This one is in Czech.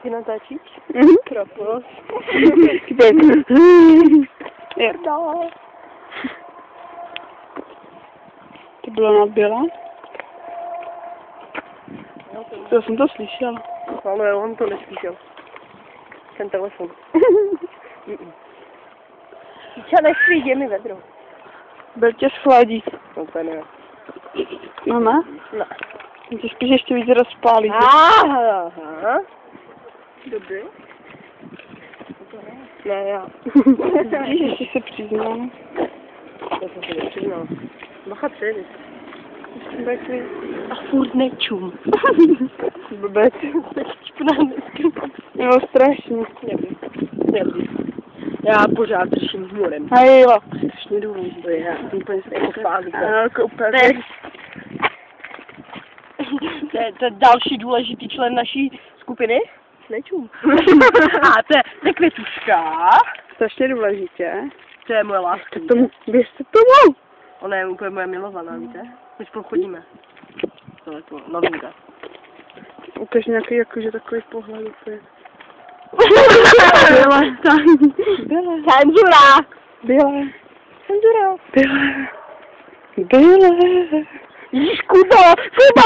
Ty natáčíš? Krapos. To bylo naběla? To jsem to slyšel. Ale on to neslyšel. Ten telefon. Čo nešví, je mi vedro. Byl tě schladí. No to ne. No ne? Ne. Tě spíš ještě víc rozpálí. Aha. Dobrý. Ne, já. Vidíš, ještě se přiznal. Já jsem se nepřiznal. Bacha přejli. A furt nečum. Blbec. Jo, strašně. Nevím. Já pořád držím hmurem. A jo. Strašně důležité. To je já. Úplně se jako fázik. Jako úplně. To je další důležitý člen naší skupiny. Nečum. A to je Květuška. Strašně důležitě. To je moje láska. Věřte tomu. Ona je úplně moje milovaná, víte? My spolu chodíme. To je to novinka. Ukaž nějaký jakože takový pohled úplně. Byla. Cenzura. Byla. Cenzura. Byla. Ježíš, Kuba! Kuba!